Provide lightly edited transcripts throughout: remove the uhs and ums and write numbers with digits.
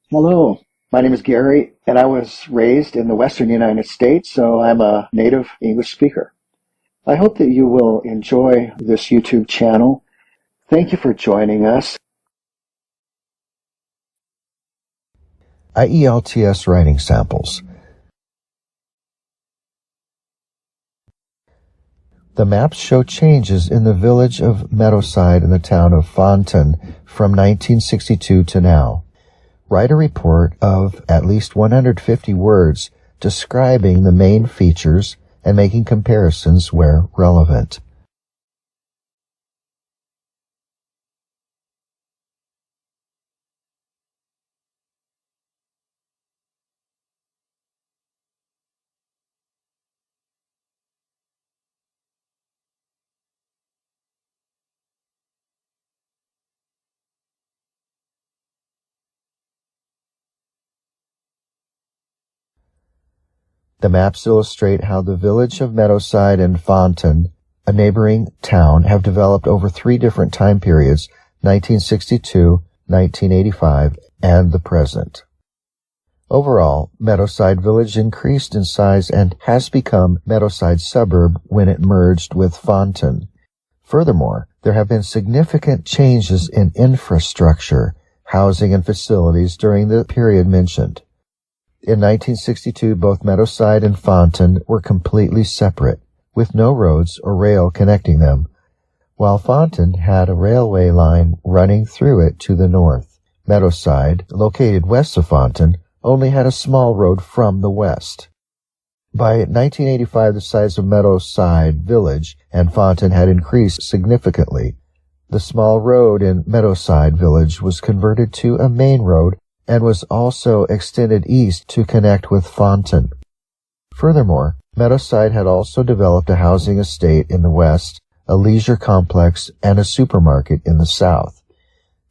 Hello, my name is Gary, and I was raised in the Western United States, so I'm a native English speaker. I hope that you will enjoy this YouTube channel. Thank you for joining us. IELTS writing samples. The maps show changes in the village of Meadowside and the town of Fontaine from 1962 to now. Write a report of at least 150 words describing the main features and making comparisons where relevant. The maps illustrate how the village of Meadowside and Fontaine, a neighboring town, have developed over three different time periods, 1962, 1985, and the present. Overall, Meadowside Village increased in size and has become Meadowside Suburb when it merged with Fontaine. Furthermore, there have been significant changes in infrastructure, housing, and facilities during the period mentioned. In 1962, both Meadowside and Fontaine were completely separate, with no roads or rail connecting them, while Fontaine had a railway line running through it to the north. Meadowside, located west of Fontaine, only had a small road from the west. By 1985, the size of Meadowside Village and Fontaine had increased significantly. The small road in Meadowside Village was converted to a main road and was also extended east to connect with Fontaine. Furthermore, Meadowside had also developed a housing estate in the west, a leisure complex, and a supermarket in the south.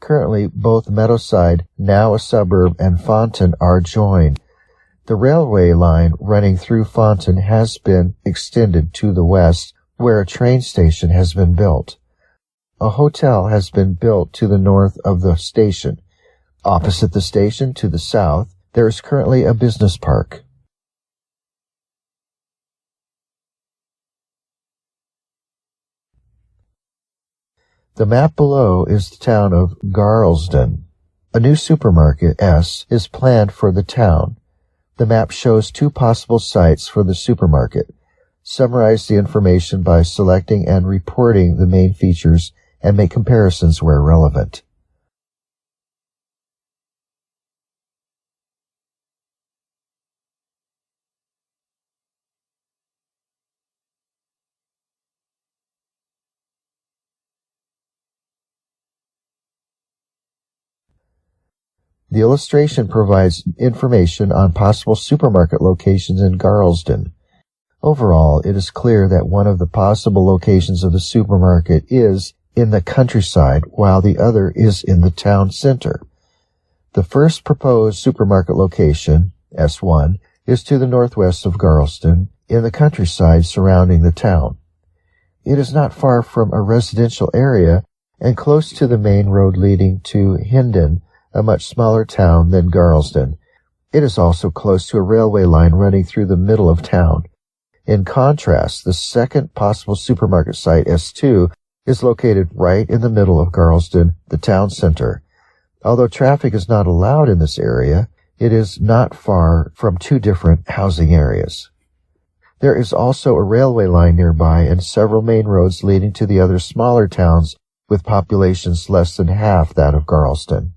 Currently, both Meadowside, now a suburb, and Fontaine are joined. The railway line running through Fontaine has been extended to the west, where a train station has been built. A hotel has been built to the north of the station. Opposite the station, to the south, there is currently a business park. The map below is the town of Garlsden. A new supermarket, S, is planned for the town. The map shows two possible sites for the supermarket. Summarize the information by selecting and reporting the main features and make comparisons where relevant. The illustration provides information on possible supermarket locations in Garlsden. Overall, it is clear that one of the possible locations of the supermarket is in the countryside, while the other is in the town center. The first proposed supermarket location, S1, is to the northwest of Garlsden, in the countryside surrounding the town. It is not far from a residential area and close to the main road leading to Hindon, a much smaller town than Garlsden. It is also close to a railway line running through the middle of town. In contrast, the second possible supermarket site, S2, is located right in the middle of Garlsden, the town center. Although traffic is not allowed in this area, it is not far from two different housing areas. There is also a railway line nearby and several main roads leading to the other smaller towns with populations less than half that of Garlsden.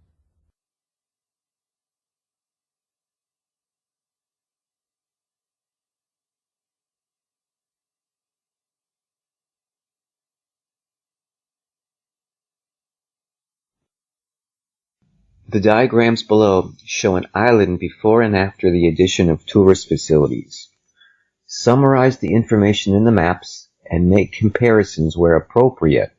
The diagrams below show an island before and after the addition of tourist facilities. Summarize the information in the maps and make comparisons where appropriate.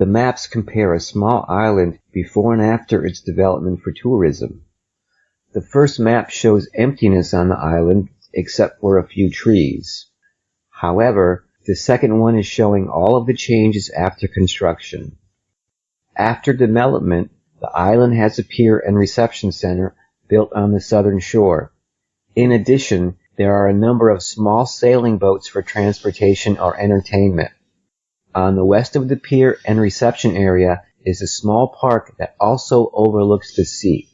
The maps compare a small island before and after its development for tourism. The first map shows emptiness on the island except for a few trees. However, the second one is showing all of the changes after construction. After development, the island has a pier and reception center built on the southern shore. In addition, there are a number of small sailing boats for transportation or entertainment. On the west of the pier and reception area is a small park that also overlooks the sea.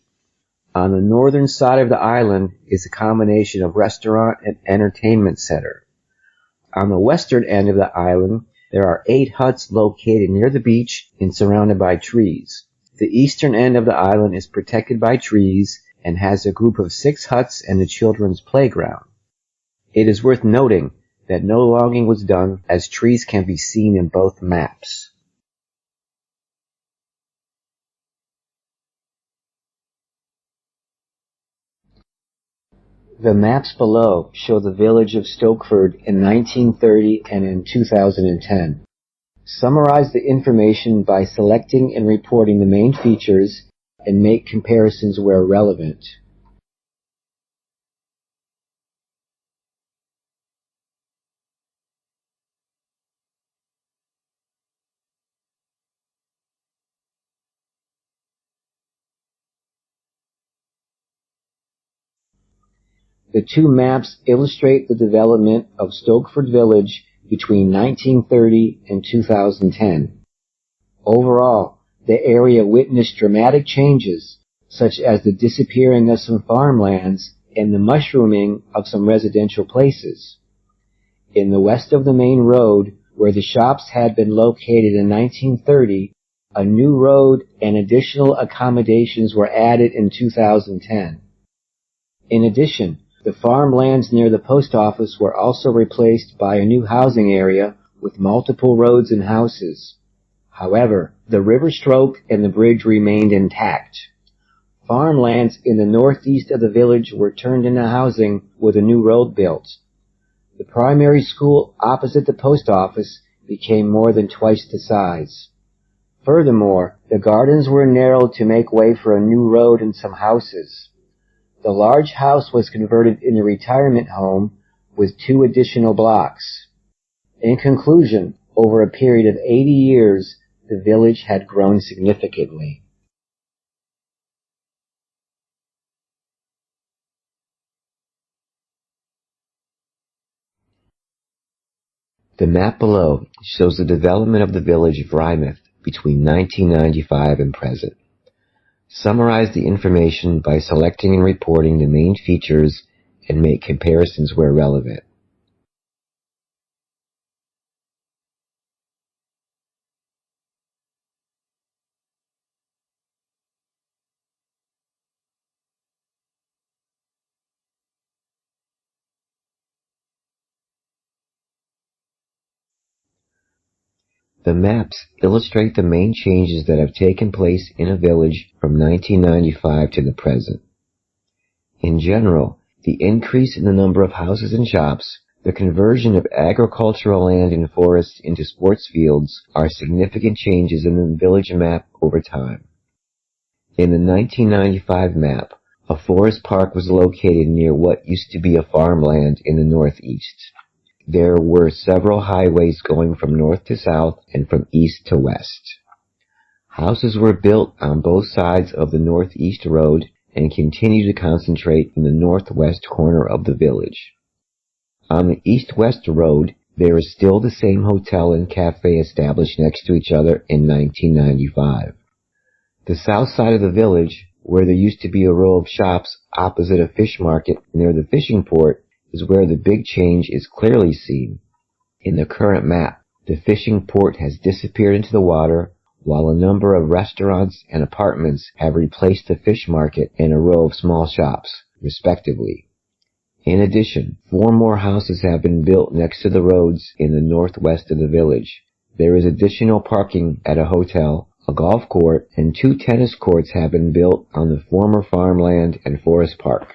On the northern side of the island is a combination of restaurant and entertainment center. On the western end of the island, there are 8 huts located near the beach and surrounded by trees. The eastern end of the island is protected by trees and has a group of 6 huts and a children's playground. It is worth noting that no logging was done, as trees can be seen in both maps. The maps below show the village of Stokeford in 1930 and in 2010. Summarize the information by selecting and reporting the main features and make comparisons where relevant. The 2 maps illustrate the development of Stokeford Village between 1930 and 2010. Overall, the area witnessed dramatic changes, such as the disappearing of some farmlands and the mushrooming of some residential places. In the west of the main road, where the shops had been located in 1930, a new road and additional accommodations were added in 2010. In addition, the farmlands near the post office were also replaced by a new housing area with multiple roads and houses. However, the river stroke and the bridge remained intact. Farmlands in the northeast of the village were turned into housing with a new road built. The primary school opposite the post office became more than twice the size. Furthermore, the gardens were narrowed to make way for a new road and some houses. The large house was converted into a retirement home with 2 additional blocks. In conclusion, over a period of 80 years, the village had grown significantly. The map below shows the development of the village of Rymouth between 1995 and present. Summarize the information by selecting and reporting the main features and make comparisons where relevant. The maps illustrate the main changes that have taken place in a village from 1995 to the present. In general, the increase in the number of houses and shops, the conversion of agricultural land and forests into sports fields are significant changes in the village map over time. In the 1995 map, a forest park was located near what used to be a farmland in the northeast. There were several highways going from north to south and from east to west. Houses were built on both sides of the northeast road and continue to concentrate in the northwest corner of the village. On the east-west road, there is still the same hotel and cafe established next to each other in 1995. The south side of the village, where there used to be a row of shops opposite a fish market near the fishing port, is where the big change is clearly seen. In the current map, the fishing port has disappeared into the water, while a number of restaurants and apartments have replaced the fish market and a row of small shops, respectively. In addition, 4 more houses have been built next to the roads in the northwest of the village. There is additional parking at a hotel, a golf court, and 2 tennis courts have been built on the former farmland and forest park.